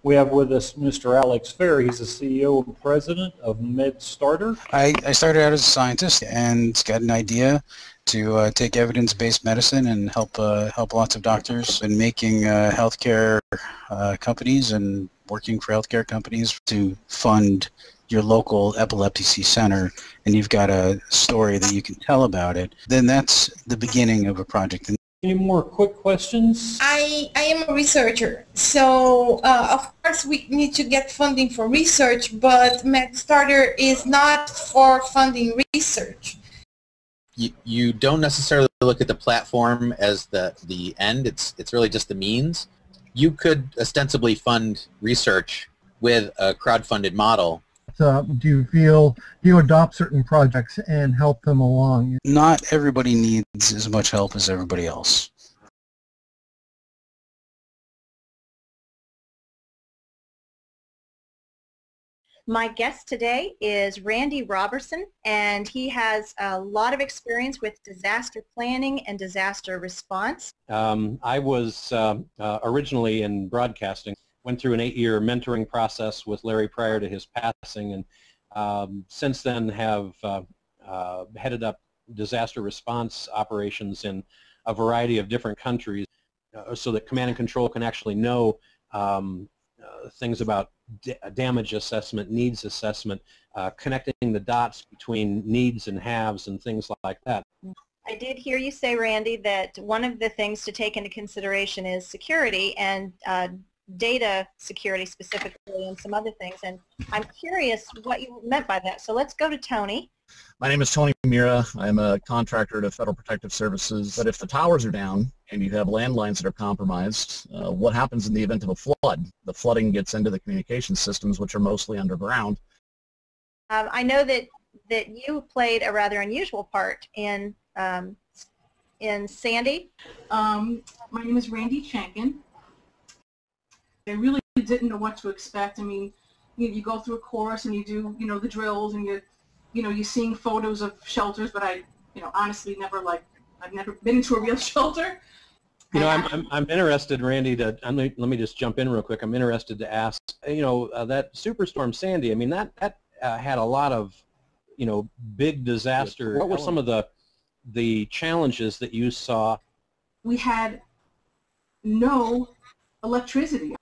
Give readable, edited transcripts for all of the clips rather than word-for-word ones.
We have with us Mr. Alex Fair. He's the CEO and president of MedStarter. I started out as a scientist and got an idea to take evidence-based medicine and help lots of doctors in making healthcare companies and working for healthcare companies to fund your local epilepsy center, and you've got a story that you can tell about it, then that's the beginning of a project. Any more quick questions? I am a researcher, so of course we need to get funding for research, but MedStarter is not for funding research. You don't necessarily look at the platform as the end. It's really just the means. You could ostensibly fund research with a crowdfunded model. Do you adopt certain projects and help them along? Not everybody needs as much help as everybody else. My guest today is Randy Robertson, and he has a lot of experience with disaster planning and disaster response. I was originally in broadcasting, went through an 8-year mentoring process with Larry prior to his passing, and since then have headed up disaster response operations in a variety of different countries so that command and control can actually know things about damage assessment, needs assessment, connecting the dots between needs and haves and things like that. I did hear you say, Randy, that one of the things to take into consideration is security and data security specifically and some other things, and I'm curious what you meant by that. So let's go to Tony. My name is Tony Mira. I'm a contractor to Federal Protective Services. But if the towers are down and you have landlines that are compromised, what happens in the event of a flood? The flooding gets into the communication systems, which are mostly underground. I know that you played a rather unusual part in Sandy. My name is Randy Chankin. I really didn't know what to expect. I mean, you go through a course and you do, the drills, and you're seeing photos of shelters, but I, honestly I've never been into a real shelter. I'm interested, Randy, let me just jump in real quick. I'm interested to ask, that Superstorm Sandy, I mean, that had a lot of, big disaster. What were some of the challenges that you saw? We had no electricity.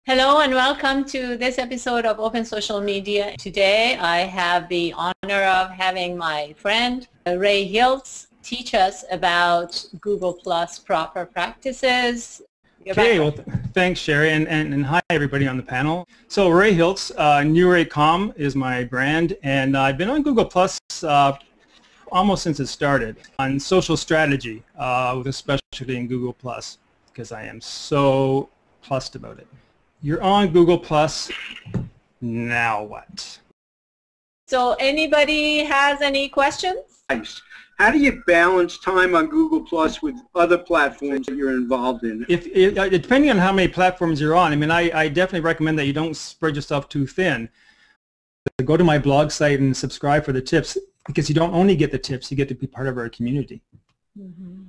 Hello and welcome to this episode of Open Social Media. Today I have the honor of having my friend Ray Hiltz teach us about Google Plus proper practices. Okay, well thanks Sherry, and hi everybody on the panel. So Ray Hiltz, NewRayCom is my brand, and I've been on Google Plus almost since it started on social strategy with a specialty in Google Plus because I am so plussed about it. You're on Google Plus, now what? So anybody has any questions? How do you balance time on Google Plus with other platforms that you're involved in? Depending on how many platforms you're on, I mean, I definitely recommend that you don't spread yourself too thin. Go to my blog site and subscribe for the tips, because you don't only get the tips, you get to be part of our community. Mm-hmm.